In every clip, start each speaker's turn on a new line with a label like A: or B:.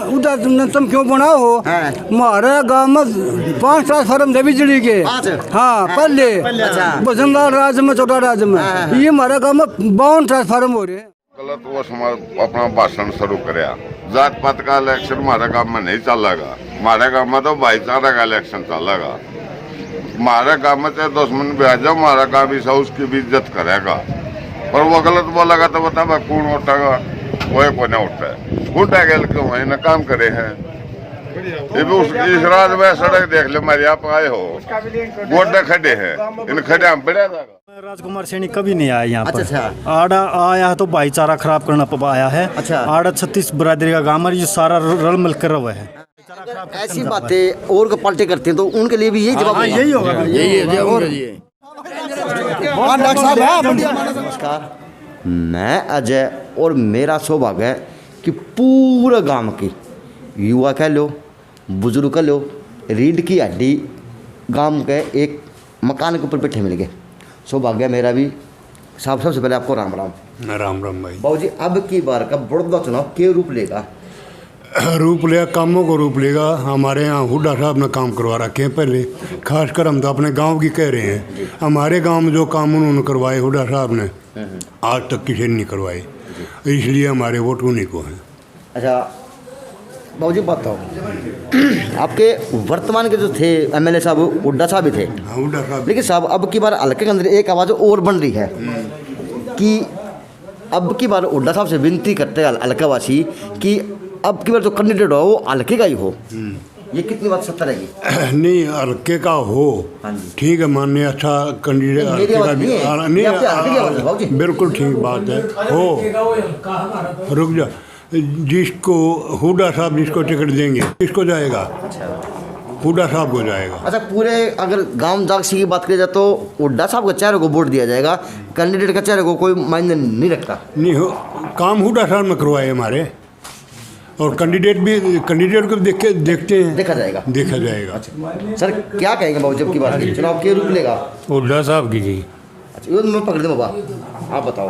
A: उधर तुम क्यों बनाओ हो? हमारे गाँव में 5 ट्रांसफार्म थे बिजली के। हाँ पहले बसंतलाल राज्य में, छोटा राज्य में, ये हमारे गाँव में 52 ट्रांसफार्म हो रहे हैं।
B: गलत वो अपना भाषण शुरू कराया। जात पात का इलेक्शन हमारे गाँव में नहीं चलेगा। हमारे गाँव में तो भाईचारा का इलेक्शन चलेगा। हमारे गाँव में चाहे दुश्मन भी आ जाओ, हमारा गाँव भी उसकी भी इज्जत करेगा। और वो गलत बोलेगा तो बता कौन उठेगा? कोई को नहीं उठता है। उठा गया क्यों है? इन्हें काम करे हैं। ये भी इस रात में सड़क देख ले, मेरे आप आए हो, गोड्डे खड़े हैं, इन खड़े हम बढ़िया जाएगा।
C: राजकुमार सैनी कभी नहीं आया यहाँ पर।
D: अच्छा।
C: आड़ा आया है तो भाईचारा खराब करना आया है।
D: अच्छा।
C: आड़ा 36 बरादरी का गाँव है, ये सारा रल मिल कर हुआ है।
D: ऐसी बातें और पार्टी करते हैं तो उनके लिए भी यही जवाब
C: यही होगा।
D: नमस्कार, मैं अजय और मेरा सौभाग्य है कि पूरा गांव की युवा कह लो, बुजुर्ग कह लो, रीढ़ की हड्डी गांव के एक मकान के ऊपर बैठे मिल गए। सौभाग्य मेरा भी। साहब सबसे पहले आपको राम राम।
E: राम राम भाई।
D: बाबू जी, अब की बार का बड़ौदा चुनाव के रूप लेगा?
E: रूप लेगा, कामों को रूप लेगा। हमारे यहाँ हुड्डा साहब ने काम करवा रखे हैं पहले, खासकर हम तो अपने गांव की कह रहे हैं। हमारे गांव में जो काम उन्होंने करवाए हुड्डा साहब ने, आज तक किसी ने नहीं करवाए, इसलिए हमारे वोट उन्हीं को हैं।
D: अच्छा बाबू जी, बताओ, आपके वर्तमान के जो थे एमएलए साहब, हुड्डा साहब भी थे।
E: हुड्डा साहब।
D: लेकिन साहब अब की बार हल्के के अंदर एक आवाज़ और बन रही है कि अब की बार हुड्डा साहब से विनती करते हैं हल्कावासी कि अब की बार जो कैंडिडेट हो वो हल्के का ही हो। ये कितनी बात सत्य रहेगी?
E: नहीं, हल्के का हो, ठीक है, मानने अच्छा कैंडिडेट हल्के का भी नहीं, बिल्कुल ठीक बात है। हो रुक जा, जिसको हुड्डा साहब जिसको टिकट देंगे किसको जाएगा? हुड्डा साहब को जाएगा।
D: अच्छा, पूरे अगर गांव जागसी की बात की जाए तो हुड्डा साहब के चेहरे को वोट दिया जाएगा, कैंडिडेट का चेहरे को कोई मायने नहीं रखता।
E: नहीं हो, काम हुड्डा साहब ने करवाए हमारे, और कैंडिडेट को देखते हैं,
D: देखा जाएगा।
E: अच्छा
D: सर क्या कहेंगे बाबू, जब की बात की चुनाव के रूप लेगा?
F: हुड्डा साहब की जी।
D: अच्छा, ये मैं पकड़ दे बाबा, आप बताओ।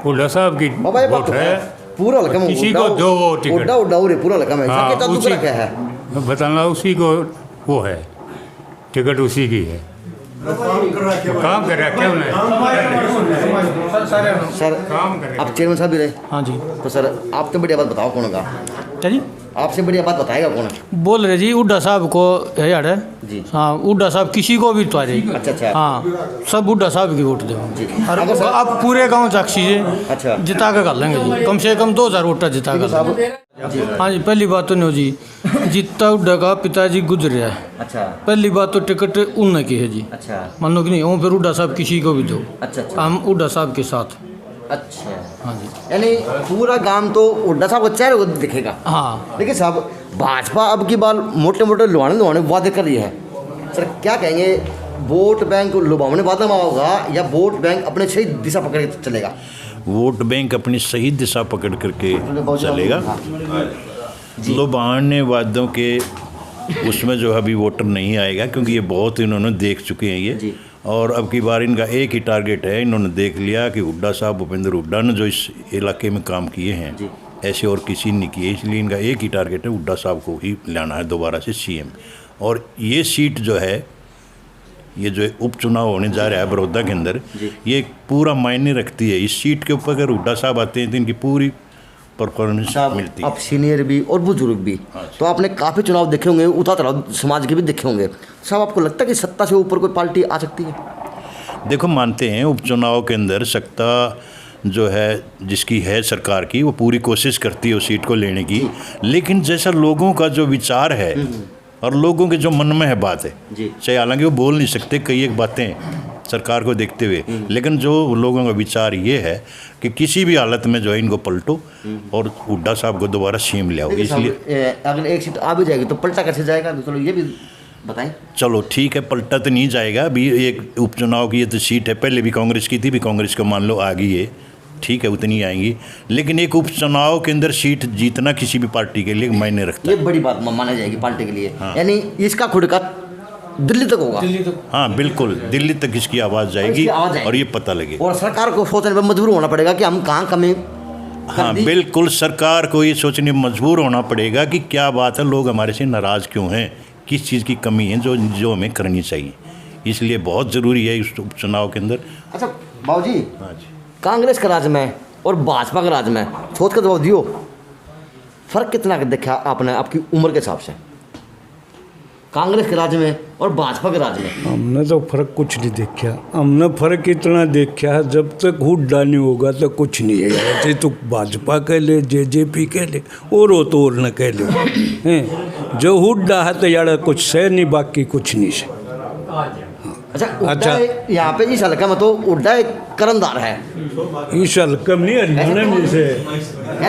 F: हुड्डा साहब की
D: बाबा ये
F: वोट है,
D: पूरा हल्का में
F: किसी को दो टिकट।
D: हुड्डा पूरा हल्का में
F: हाँ, उसी
D: क्या है
F: बताना, उसी को वो है टिकट, उसी की है। काम कर रहा है क्यों नहीं?
D: सर आप चेयरमैन साहब भी रहे।
C: हाँ जी।
D: तो सर आप तो बढ़िया बात बताओ, कौन होगा?
C: जी
D: आपसे बढ़िया बात बताएगा कौन?
C: बोल रहे जी हुड्डा साहब को है यार।
D: जी।
C: हाँ, हुड्डा साहब किसी को भी तो
D: अच्छा।
C: हाँ, सब हुड्डा साहब की वोट दे। और आप पूरे गाँव साक्षी से
D: अच्छा
C: जिता कर कर लेंगे जी, कम से कम 2000 वोट जिता कर। हाँ जी, पहली बात तो नहीं जी, जितना हुड्डा का पिताजी गुजर रहा है।
D: अच्छा।
C: पहली बात तो टिकट उन्हें की है जी।
D: अच्छा।
C: मान लो कि नहीं, वो फिर हुड्डा साहब किसी को भी दो।
D: अच्छा।
C: हम हुड्डा साहब के साथ।
D: अच्छा।
C: हाँ जी।
D: यानी पूरा गांव तो हुड्डा साहब के चेहरे को दिखेगा।
C: हाँ।
D: देखिए साहब, भाजपा अब की बार मोटे मोटे लुभाने वादे कर रही है। सर क्या कहेंगे, वोट बैंक लुभावने वादा में होगा या वोट बैंक अपने सही दिशा पकड़ के चलेगा?
G: वोट बैंक अपनी सही दिशा पकड़ करके चलेगा। लुभाने वादों के उसमें जो अभी वोटर नहीं आएगा, क्योंकि ये बहुत इन्होंने देख चुके हैं ये। और अब की बार इनका एक ही टारगेट है, इन्होंने देख लिया कि हुड्डा साहब, भूपेंद्र हुड्डा ने जो इस इलाके में काम किए हैं ऐसे और किसी ने किए, इसलिए इनका एक ही टारगेट है, हुड्डा साहब को ही लाना है दोबारा से सीएम। और ये सीट जो है, ये जो उपचुनाव होने जा रहा है बड़ौदा के अंदर, ये पूरा मायने रखती है। इस सीट के ऊपर अगर हुड्डा साहब आते हैं तो इनकी पूरी परफॉर्मेंस मिलती है।
D: आप सीनियर भी और बुजुर्ग भी, तो आपने काफ़ी चुनाव देखे होंगे, उतार चढ़ाव समाज के भी देखे होंगे। साहब आपको लगता है कि सत्ता से ऊपर कोई पार्टी आ सकती है?
G: देखो, मानते हैं उपचुनाव के अंदर सत्ता जो है जिसकी है सरकार की, वो पूरी कोशिश करती है उस सीट को लेने की, लेकिन जैसा लोगों का जो विचार है और लोगों के जो मन में है बात है, चाहे हालांकि वो बोल नहीं सकते कई एक बातें सरकार को देखते हुए, लेकिन जो लोगों का विचार ये है कि किसी भी हालत में जो है इनको पलटो और हुड्डा साहब को दोबारा सीएम ले आओ। इसलिए
D: अगर एक सीट आ भी जाएगी तो पलटा कैसे जाएगा, चलो ये भी बताएं।
G: चलो ठीक है, पलटा तो नहीं जाएगा। अभी एक उपचुनाव की ये तो सीट है, पहले भी कांग्रेस की थी, भी कांग्रेस को मान लो आ गई है, ठीक है, उतनी आएंगी, लेकिन एक उपचुनाव के अंदर सीट जीतना किसी भी पार्टी के लिए मायने रखता है।
D: ये बड़ी बात माना जाएगी पार्टी के लिए। हाँ। यानी इसका खुद का दिल्ली तक होगा।
G: हाँ बिल्कुल, दिल्ली तक इसकी आवाज़ जाएगी और ये पता लगेगा।
D: और सरकार को सोचने पर मजबूर होना पड़ेगा कि हम कहाँ कमी।
G: हाँ बिल्कुल, सरकार को ये सोचने में मजबूर होना पड़ेगा कि क्या बात है, लोग हमारे से नाराज़ क्यों हैं, किस चीज़ की कमी है जो हमें करनी चाहिए। इसलिए बहुत ज़रूरी है इस उपचुनाव के अंदर।
D: अच्छा बाबूजी,
G: हाँ जी,
D: कांग्रेस के राज में और भाजपा के राज में सोच कर जवाब दियो, फर्क कितना देखा आपने आपकी उम्र के हिसाब से, कांग्रेस के राज में और भाजपा के राज में?
E: हमने तो फर्क कुछ नहीं देखा। हमने फर्क इतना देखा है, जब तक हुड्डा नहीं होगा तो कुछ नहीं है। ऐसे तो भाजपा कह ले, जेजेपी कह ले, और हो तो और न कह ले, हैं जो हुड्डा है तो यार कुछ सह नहीं, बाकी कुछ नहीं से।
D: अच्छा, यहाँ पे इस हल्का में तो उड्डा एक करंदार है,
E: इस हल्का में नहीं, हरियाणा में से।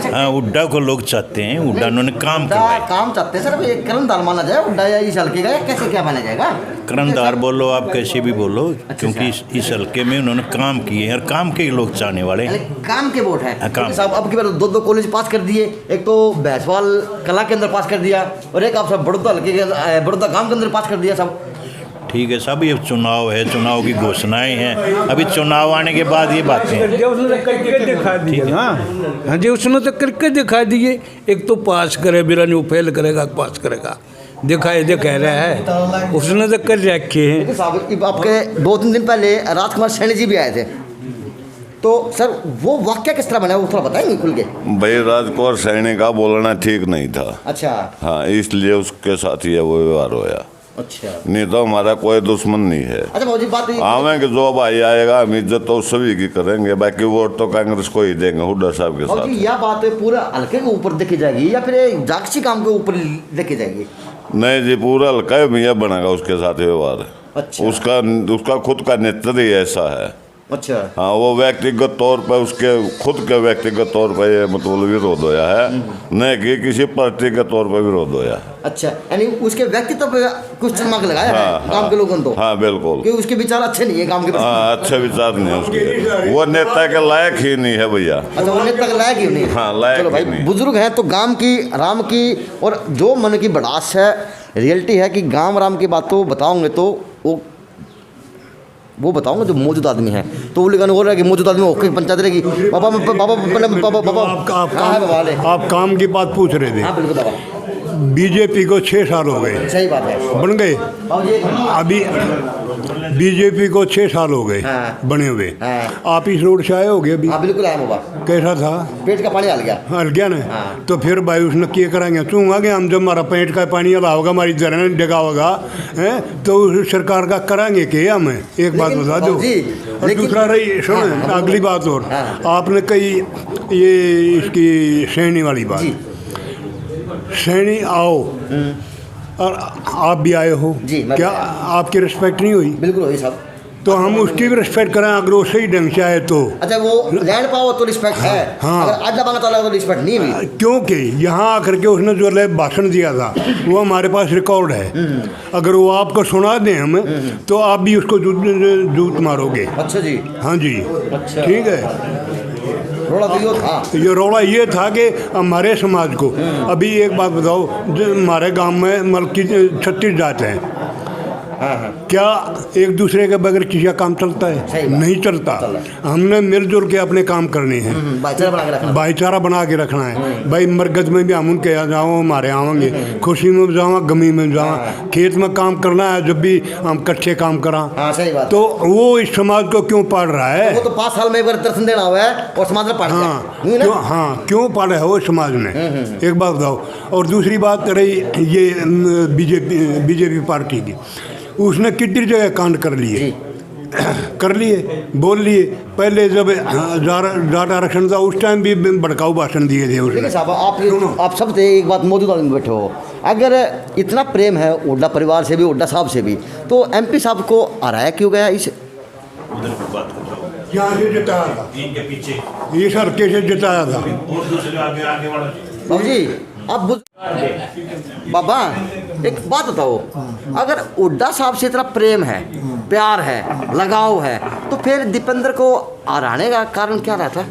G: हाँ उड्डा को लोग चाहते हैं, उड्डा उन्होंने काम करवाया,
D: काम चाहते हैं सर। एक करंदार माना जाए उड्डा या इस हल्के का, या कैसे क्या माना जाएगा?
G: करंदार बोलो आप, कैसे भी बोलो, क्योंकि इस हल्के में उन्होंने काम किए हैं और काम के लोग चाहने वाले हैं।
D: काम के वोट है
G: काम।
D: अब की बार 2 कॉलेज पास कर दिए, एक तो भैंसवाल कला के अंदर पास कर दिया और एक आप सब बड़ौदा हल्के के बड़ौदा गांव के अंदर पास कर दिया सब।
G: ठीक है, सब ये चुनाव है, चुनाव की घोषणाएं हैं, अभी चुनाव आने के बाद ये बातें हैं।
E: करके दिखा दिए ना। हाँ जी, उसने तो करके दिखा दिए। एक तो पास करे बिरा नहीं, वो फेल करेगा पास करेगा, दिखाए दे कह रहा है, उसने तो कर रखे हैं।
D: साहब आपके 2-3 दिन पहले राजकुमार सैनी जी भी आए थे, तो सर वो वाक्य किस तरह बना वो थोड़ा बताएंगे खुल के?
B: भाई राजकुमार सैनी का बोलना ठीक नहीं था।
D: अच्छा
B: हाँ, इसलिए उसके साथ ही वो व्यवहार होया।
D: अच्छा,
B: नहीं तो हमारा कोई दुश्मन नहीं है।
D: अच्छा बाबूजी, बात
B: आवेंगे जो भाई आएगा, हम इज्जत तो सभी की करेंगे, बाकी वोट तो कांग्रेस को ही देंगे हुड्डा साहब के साथ।
D: यह बात पूरा हल्के के ऊपर देखी जाएगी या फिर जागसी काम के ऊपर देखी जाएगी?
B: नहीं जी, पूरा हल्का ही भैया बनेगा उसके साथ व्यवहार।
D: अच्छा,
B: उसका खुद का नेतृत्व ही ऐसा है।
D: अच्छा,
B: हाँ, वो व्यक्तिगत तौर पर उसके खुद के व्यक्तिगत तौर पर ये मतलब विरोध होया है, नहीं कि किसी पार्टी के तौर पर विरोध होया है।
D: अच्छा, यानी उसके व्यक्तित्व पे कुछ चमक लगाया है काम के लोगों तो?
B: हाँ बिल्कुल,
D: कि उसके विचार अच्छे नहीं है काम के।
B: हाँ, अच्छे विचार नहीं है उसके, वो नेता के लायक ही नहीं है भैया।
D: अच्छा, वो नेता के लायक ही नहीं?
B: हाँ, लायक।
D: चलो भाई, बुजुर्ग हैं तो गांव की राम की और जो मन की बड़ास है, रियलिटी है कि गांव राम की बात तो बताओगे तो वो बताऊंगा जो मौजूद आदमी है, तो वो लिखा हो रहा है कि मौजूद आदमी होकर पंचायत रहेगी। बाबा
E: आप काम की बात पूछ रहे थे।
D: हाँ बिल्कुल बाबा,
E: बीजेपी को 6 साल हो गए,
D: सही बात है,
E: बन गए। अभी बीजेपी को 6 साल हो गए बने हुए। आप इस रोड से आए हो गए अभी?
D: हाँ बिल्कुल आया बाबा।
E: कैसा था?
D: पेट का पानी हल गया।
E: हल गया ना? तो फिर भाई उसने क्या कराएंगे? चूँगा कि हम जब हमारा पेट का पानी हला होगा, हमारी जरना डगा होगा, तो सरकार का कराएंगे क्या? हमें एक बात बता दो। और दूसरा रही सुनो, अगली बात और आपने कही ये इसकी सैनी वाली बात, सैनी आओ और आप भी आए हो
D: जी,
E: क्या आपकी रिस्पेक्ट नहीं हुई?
D: बिल्कुल हुई साहब।
E: तो हम उसकी भी रिस्पेक्ट करें अगर वो सही ढंग से आए तो।
D: अच्छा, वो लैंड पाओ तो रिस्पेक्ट है।
E: हाँ,
D: अगर आज दबाना तो रिस्पेक्ट नहीं हुई,
E: क्योंकि यहाँ आकर के उसने जो भाषण दिया था वो हमारे पास रिकॉर्ड है। अगर वो आपको सुना दें हम तो आप भी उसको जूत मारोगे।
D: अच्छा जी,
E: हाँ जी,
D: अच्छा,
E: ठीक है।
D: रोड़ा तो ये था,
E: ये रोड़ा ये था कि हमारे समाज को, अभी एक बात बताओ, जो हमारे गांव में मतलब की 36 जात हैं, क्या एक दूसरे के बगैर किसी का काम चलता है? नहीं चलता। हमने मिलजुल के अपने काम करने हैं, भाईचारा बना के रखना है। भाई मरगज में भी हम उनके यहाँ जाओ, हमारे आवेंगे, खुशी में भी जाओ, गमी में भी जाओ, खेत में काम करना है, जब भी हम कच्चे काम करा। तो वो इस समाज को क्यों पाल रहा है?
D: वो तो 5 साल में एक बार दर्शन देना हुआ है और समाज में पाल रहा है।
E: हाँ, क्यों पाला है वो समाज ने? एक बात बताओ। और दूसरी बात रही ये बीजेपी पार्टी की, उसने कितनी जगह कांड कर लिए कर लिए, बोल लिए। पहले जब जाट आरक्षण था उस टाइम भी भड़काऊ भाषण दिए थे उसने।
D: साहब आप सब थे एक बात मौजूद आदमी बैठे हो, अगर इतना प्रेम है हुड्डा परिवार से भी, हुड्डा साहब से भी, तो एमपी साहब को हराया क्यों गया? इस
E: यहाँ से जिताया था, इनके पीछे ये सर कैसे जिताया था?
D: बाबू जी अब बाबा एक बात बताओ, अगर हुड्डा साहब से इतना प्रेम है, प्यार है, लगाव है, तो फिर दीपेंद्र को हराने का कारण क्या रहता?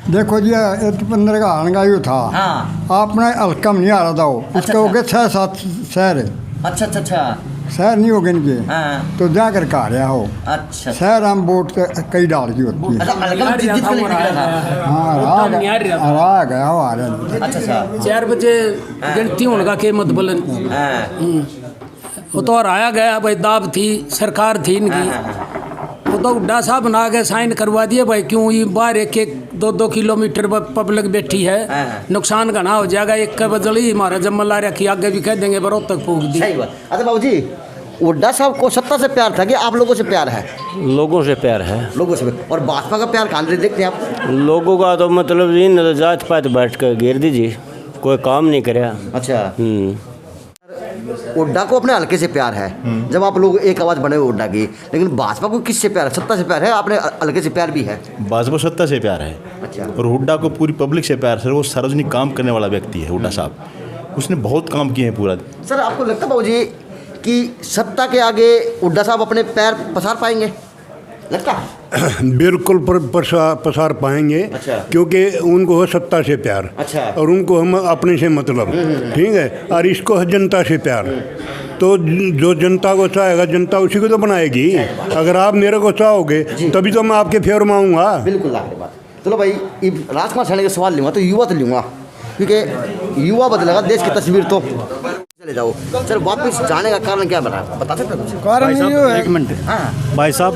A: देखो जी, दीपेंद्र का हारने का था। हाँ, आपने हल्का में नहीं हारा था वो, उसके हो गए 6-7 शहर।
D: अच्छा अच्छा अच्छा,
H: शहर नहीं होगे इनके
D: हाँ।
H: तो जाकर कहा रहा हो।
D: अच्छा
H: शहर हम वोट कई डाल की होती है।
D: अच्छा, हल्का में जीत के लिए निकला था।
H: हाँ आ गया हो आ रहा।
D: अच्छा अच्छा
I: 4 बजे गिनती होने का के मत बोलन। वो तो आया गया भाई, दाब थी सरकार थी इनकी, वो तो उड्डा साहब बना के साइन करवा दिए भाई। क्यों ये बाहर 1-2 किलोमीटर पब्लिक बैठी है, नुकसान घना हो जाएगा। एक का बदली हमारा जम्मल आ रखी, आगे भी कह देंगे बरो तक फूक दी।
D: सही बात। अच्छा बाबू जी, हुड्डा साहब को सत्ता से प्यार था कि आप लोगों से प्यार है?
J: लोगों से प्यार है।
D: लोगों से। और भाजपा का प्यार कहाँ से देखते हैं आप?
J: लोगों का तो मतलब जी न जात पात बैठ कर घेर दीजिए, कोई काम नहीं करे।
D: अच्छा, हुड्डा को अपने हल्के से प्यार है, जब आप लोग एक आवाज़ बने हुए हुड्डा की, लेकिन भाजपा को किससे प्यार है? सत्ता से प्यार है, आपने हल्के से प्यार भी है?
G: भाजपा सत्ता से प्यार है।
D: अच्छा।
G: और हुड्डा को पूरी पब्लिक से प्यार है। वो सार्वजनिक काम करने वाला व्यक्ति है हुड्डा साहब, उसने बहुत काम किए हैं पूरा।
D: सर आपको लगता है बाबू जी कि सत्ता के आगे हुड्डा साहब अपने पैर पसार पाएंगे? लगता
E: बिल्कुल पसार पाएंगे।
D: अच्छा।
E: क्योंकि उनको है सत्ता से प्यार।
D: अच्छा।
E: और उनको हम अपने से मतलब, ठीक है, और इसको है जनता से प्यार। तो जो जनता को चाहेगा जनता उसी को तो बनाएगी। अगर आप मेरे को चाहोगे तभी तो मैं आपके फेवर में आऊँगा।
D: बिल्कुल आपकी बात। चलो भाई, राजकुमार सैनी का सवाल लूँगा तो युवा तो लूँगा, क्योंकि युवा बदलेगा देश की तस्वीर। तो चले जाओ सर, वापस जाने का कारण क्या बना, बता सकते हो?
H: कारण ये है।
C: एक मिनट
D: हाँ।
C: भाई साहब,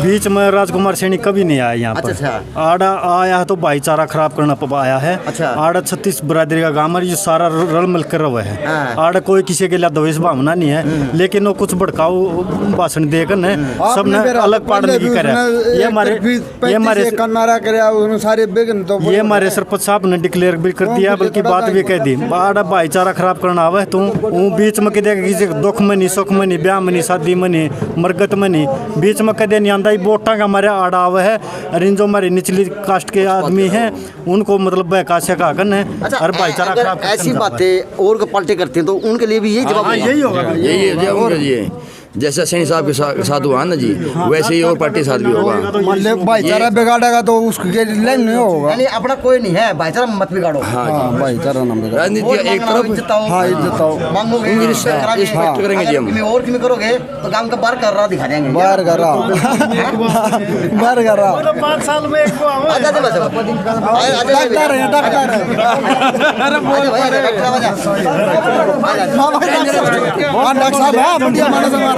C: बीच में राजकुमार सैनी कभी नहीं आया यहाँ पर।
D: अच्छा।
C: आड़ा आया है तो भाईचारा खराब करना आया है।
D: अच्छा।
C: आड़ा 36 बरादरी का गांव है, ये सारा रल मिल कर रहा है।
D: हाँ।
C: आड़ा कोई किसी के लिए द्वेष भावना नहीं है, लेकिन वो कुछ भड़काऊ भाषण देकर ने सबने अलग पाड़ने की करे। ये हमारे सरपंच साहब ने डिक्लेयर भी कर दिया, बल्कि बात भी कह दी। आड़ा भाईचारा खराब करना आवे तू बीच में कदे किसी दुख में नहीं, सुख में नहीं, ब्याह में नहीं, शादी में नहीं, मरगत में नहीं, बीच में कदे नहीं आंदा। वोटा का हमारे आड़ा आवे है। और इन जो हमारी निचली कास्ट के आदमी हैं उनको मतलब बहकाशे का हकन है।
D: अच्छा,
C: और भाईचारा खराब
D: ऐसी बातें और पार्टी करते हैं तो उनके लिए भी यही जवाब
C: यही होगा।
K: यही जैसा सैनी साहब के साथ हुआ ना जी, वैसे ही और पार्टी साथ भी होगा।
H: मान ले भाईचारा बिगाड़ेगा तो उसके लाइन नहीं होगा।
D: यानी अपना कोई नहीं है, भाईचारा मत बिगाड़ो।
H: हाँ भाईचारा ना बिगाड़ो।
K: राजनीति एक तरफ
H: हाँ इज्जत आओ
D: मांगोगे
K: रिस्पेक्ट करेंगे जी हम।
D: और किमें करोगे तो काम का बार कर रहा दिखा देंगे।
H: बाहर कर रहा
C: 5 साल में एक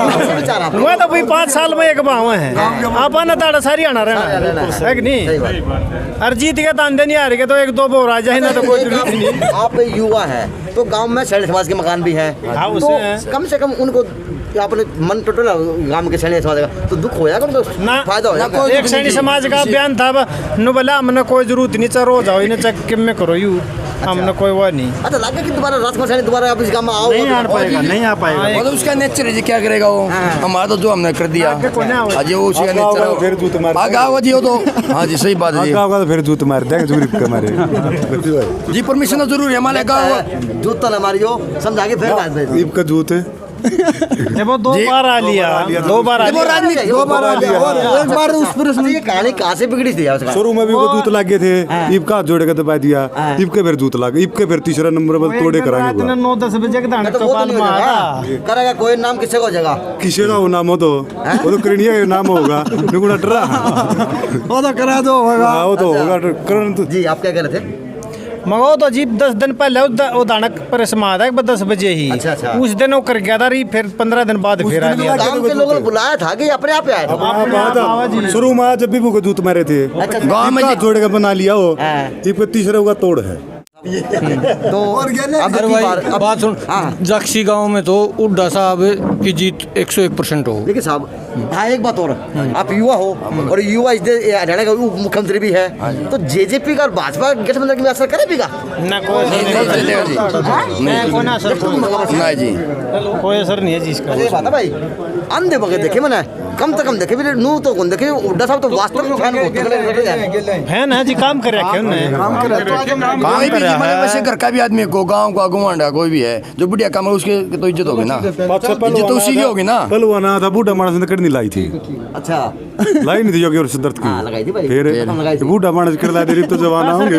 H: मैं तो भाई 5 साल में एक बाव है। आप ना ताड़ा सारी आना रहना है कि नहीं? और जीत के तो अंदर नहीं आ रही तो 1-2 बोर आ जाए ना तो कोई जरूरत नहीं।
D: आप युवा है तो गांव में सैनिक समाज के मकान भी हैं, तो कम से कम उनको आपने मन टोटल गांव के सैनिक समाज का तो दुख होया तो फायदा होया।
H: एक सैनिक समाज का बयान था नु बोला हमने कोई जरूरत नहीं, चलो जाओ इन्हें चक में करो यू, हमने कोई वो नहीं।
D: अच्छा लगे कि दोबारा राजकुमार सैनी दोबारा आप इस गांव में आओ?
C: नहीं आ पाएगा, नहीं आ पाएगा।
K: वो तो उसका नेचर है जी, क्या करेगा वो? हमारा तो जो हमने कर दिया आज वो उसका नेचर है।
H: फिर जूत मार
K: आगे आओ जी, वो तो हाँ जी सही बात है जी।
H: तो फिर जूत मार देंगे जरूर के मारे
K: जी। परमिशन जरूर है हमारे गाँव।
D: जूता न मारियो, समझा के फिर बात भाई।
H: ईब का जूत है वो 2 बार आ लिया, 2 बार आ लिया, 2 बार आ लिया और एक बार उस पर
D: ये कहानी कहाँ से बिगड़ी थी?
H: शुरू में भी वो जूत लगे थे, ईब का जोड़ के दबा दिया, ईब के फिर जूत लगे, ईब के फिर तीसरा नंबर पर तोड़े कराएंगे। 9-10 बजे के दाने तो पाल में आया
D: करेगा कोई नाम किसे को जगह
H: किसी का नाम हो तो वो तो करणीय नाम होगा, निकुड़ा डरा वो तो करा दो होगा, वो तो होगा करण।
D: जी आप क्या कह रहे थे?
H: मगो तो जी 10 दिन पहले वो दानक पर समाद है 10 बजे ही।
D: अच्छा।
H: उस दिन वो कर गया था, फिर 15 दिन बाद फिर आ गया।
D: गांव के लोगों ने बुलाया था कि अपने आप आया था?
H: शुरू में जब भी वो जूत मारे थे
K: गाँव में
H: जोड़ के बना लिया वो, तीसरे होगा तोड़ है।
D: तो
C: अब बात सुन, जक्सी गांव में तो हुड्डा साहब की जीत 101% हो।
D: देखिए साहब, हाँ एक बात और, आप युवा हो और युवा इस हरियाणा का उप मुख्यमंत्री भी है, तो जेजेपी का और भाजपा गठबंधन में असर करेगा?
H: ना कोई
K: नहीं जी,
H: कोई असर नहीं है जिसका।
D: ये बात है भाई, अंधे बगे देखे मैंने, कम से कम देखे भी नू तो कौन देखे। हुड्डा साहब तो वास्तव में
H: फैन है जी, काम कर रखे उन्होंने।
K: वैसे घर का भी आदमी को, गाँव का गुआंढा कोई भी है जो बढ़िया काम है उसके तो इज्जत होगी ना, इज्जत तो उसी की होगी ना।
H: पहलवाना था बूढ़ा मानस ने करनी लाई थी।
D: अच्छा
H: लाई नहीं थी योगी और सिद्धार्थ की
D: लगाई थी भाई,
H: फिर बूढ़ा मानस कर ला दे तो जवान होंगे।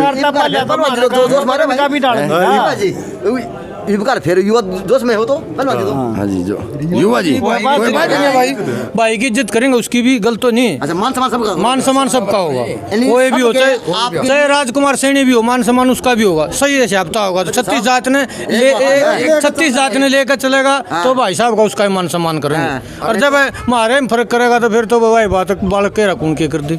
D: युवा फिर युवा जोश में हो तो पहलवान जी तो
K: हाँ जी जो युवा जी कोई बात नहीं है भाई।
H: भाई की इज्जत करेंगे उसकी भी गलत तो नहीं।
D: अच्छा मान सम्मान सबका
H: मान सम्मान सबका होगा,
D: यानी
H: कोई भी हो,
D: सबके
H: चाहे
D: आपके-
H: चाहे राजकुमार सैनी भी हो, मान सम्मान उसका भी होगा। सही है हफ्ता होगा तो 36 जात ने 36 जात ने लेकर चलेगा तो भाई साहब का उसका ही मान सम्मान करेंगे। और जब हमारे में फर्क करेगा तो फिर तो भाई बात बालक के रखून के कर दी,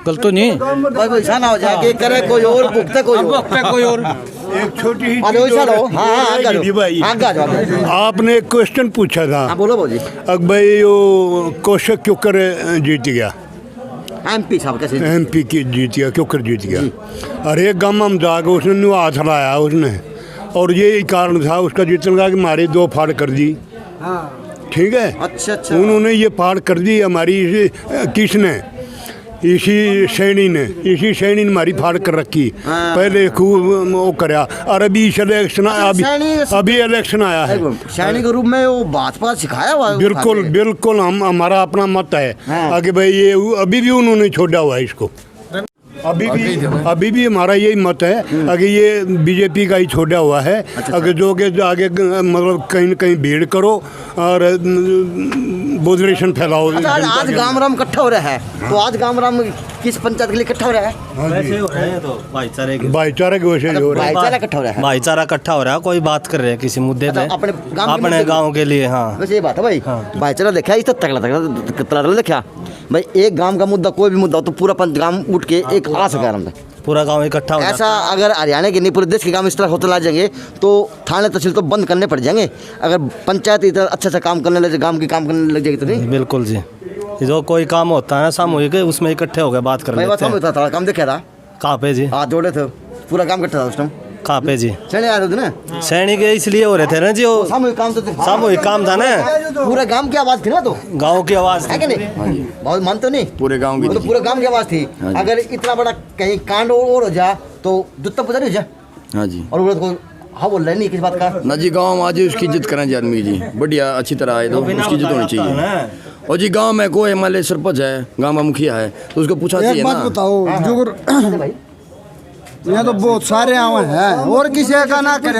H: गलत तो नहीं।
D: भाई वैसा ना हो जाए कि करे कोई और भुगते कोई और
H: कोई और
E: एक छोटी ही
D: अरे वैसा रहो। हाँ आगे आ जाओ।
E: आपने एक क्वेश्चन पूछा था।
D: हाँ बोलो भाजी।
E: अब भाई वो कौशिक क्यों कर जीत गया,
D: MP साहब कैसे
E: MP की जीत गया, क्यों कर जीत गया? अरे गम हम जाके उसने न्यू हाथ हलाया उसने, और ये कारण था उसका जीतने का कि हमारी 2 फाड़ कर दी। ठीक है,
D: अच्छा
E: उन्होंने ये फाड़ कर दी हमारी, किसने, इसी सैनी ने हमारी फाड़ कर रखी। पहले खूब वो कराया, और अभी इलेक्शन अभी इलेक्शन आया है।
D: सैनी के रूप में वो भाजपा सिखाया हुआ है।
E: बिल्कुल हम हमारा अपना मत है आगे भाई, ये अभी भी उन्होंने छोड़ा हुआ है इसको। अभी भी हमारा यही मत है, अगर ये बीजेपी का ही छोड़ा हुआ है। अगर जो के आगे मतलब कहीं न कहीं भीड़ करो और बोधरेशन फैलाओ।
D: आज गांव राम इकट्ठा हो रहा है, तो आज गांव राम किस पंचायत के लिए इकट्ठा हो रहा है?
J: वैसे हो रहे हैं तो भाईचारे के
E: वैसे हो रहा है,
D: भाईचारा इकट्ठा हो रहा है।
J: भाईचारा इकट्ठा हो रहा है, कोई बात कर रहे हैं किसी मुद्दे पे
D: अपने
J: गांव के लिए। हाँ
D: वैसे ये बात है भाई, भाईचारा देखा इस तगड़ा देखा भाई। एक गांव का मुद्दा, कोई भी मुद्दा हो तो पूरा गांव उठ के एक आ सका आराम से,
J: पूरा गांव इकट्ठा हो
D: ऐसा अगर हरियाणा के नहीं पूरे देश के गांव इस तरह होते ला जाएंगे तो थाने तहसील तो बंद करने पड़ जाएंगे। अगर पंचायत इतना अच्छा सा काम करने लगे, गांव की काम करने लग जाएगी तो नहीं।
J: बिल्कुल जी, जो कोई काम होता है ना सामूहिक, उसमें इकट्ठे हो गए बात कर लेते हैं।
D: था काम देखा था
J: कहाँ पे जी?
D: हाथ जोड़े थे, पूरा काम इकट्ठा था उस टाइम।
J: कहाँ पे जी?
D: सैनी आए थे ना,
J: सैनिक इसलिए हो रहे थे ना जी, वो
D: सामूहिक काम तो
J: सामूहिक काम था ना,
D: पूरा गांव की आवाज थी ना, तो
J: गाँव की आवाज़
D: है कि नहीं? बहुत मानते नहीं,
K: पूरे गांव की
D: तो पूरा गांव की आवाज थी। अगर इतना बड़ा कहीं कांड और हो जाए तो जुत्ता पुजारी हो जाए।
K: हाँ जी,
D: और वो कोई हाँ बोल रहे नहीं किस बात का
K: ना जी। गांव आज उसकी इज्जत करें जी, आदमी जी बढ़िया अच्छी तरह आए तो उसकी इज्जत होनी चाहिए। और जी गांव में कोई हमारे सरपंच है, गांव का मुखिया है, तो उसको पूछा चाहिए ना।
A: बताओ जो यहाँ तो बहुत सारे आवे हैं और किसी का ना करे।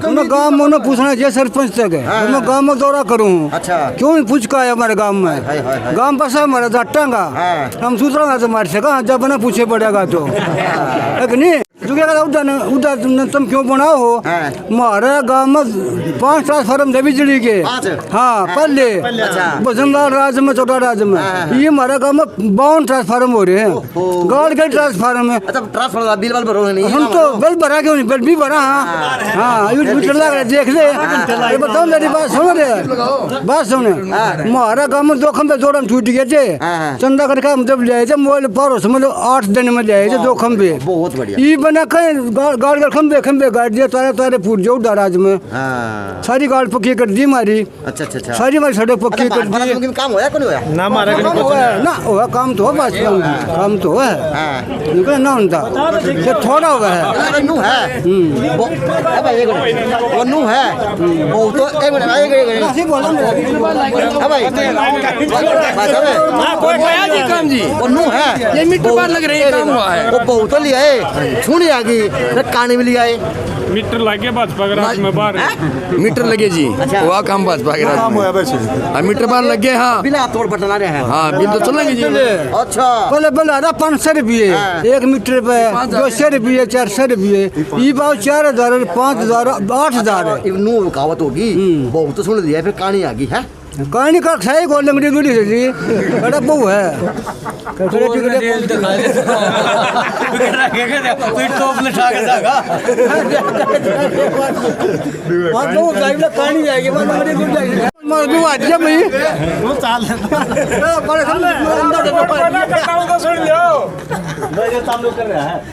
A: मैं गाँव में पूछना चाहिए सरपंच तक है, मैं गाँव में दौरा करूँ।
D: अच्छा
A: क्यों नहीं पूछ का है हमारे गाँव में? गाँव बस हमारा जट्टांगा हम सूत्रा तो मार सका जब ना पूछे पड़ेगा तो है कि नहीं? उधर तुम क्यों बनाओ हो? हमारे गाँव में 5 ट्रांसफार्म थे बिजली के। हाँ पहले बसंतलाल राज्य में, छोटा राज्य में, ये हमारे गाँव में 52 ट्रांसफार्म हो रहे हैं। गाड़ के ट्रांसफार्म है,
D: बिल वाल भरो नहीं।
A: हम तो बिल भरा क्यों नहीं? बिल भी भरा। हाँ मीटर लग रहा, देख ले। बताओ मेरी बात सुनो रे, बात सुने। हमारा गाँव में 2 खंबे जोड़न टूट गए थे, चंदा करके हम जब ले थे मोबाइल पर, समझ लो 8 दिन में ले थे 2 खंबे।
D: बहुत बढ़िया।
A: ये बना कहीं गाड़ खंबे गाड़ दिया, तारे फूट जाओ दराज में। सारी गाड़ पक्की कर दी हमारी।
D: अच्छा
A: सारी हमारी सड़क पक्की कर दी।
D: काम होया कौन होया
H: ना हमारा
A: ना हुआ काम तो बस काम तो है ना होता ये थोड़ा हुआ है।
D: नू है भाई, वो नू है वो तो एक मिनट भाई काम जी, वो नू है ये मीटर बार लग रही है, काम हुआ है। वो बहुत लिया है, छूनी आ गई कानी में लिया है।
F: मीटर लगे भाजपा के राज में बाहर
K: मीटर लगे जी, वहाँ काम भाजपा के राज में। मीटर बार लग गए। हाँ
D: बिना तोड़ बटना रहे हैं।
K: हाँ बिल तो चलेंगे जी।
D: अच्छा
A: पहले बोला था 500 रुपये 1 मीटर पे, 200 रुपये 400 रुपये, ये भाव 4000 5000 8000
D: नू कहावत होगी। बहुत तो सुन दिया, फिर कहानी आ गई है।
A: कहानी का सही को लंगड़ी दूरी से जी बड़ा बहु है। कहानी जाएगी भाई।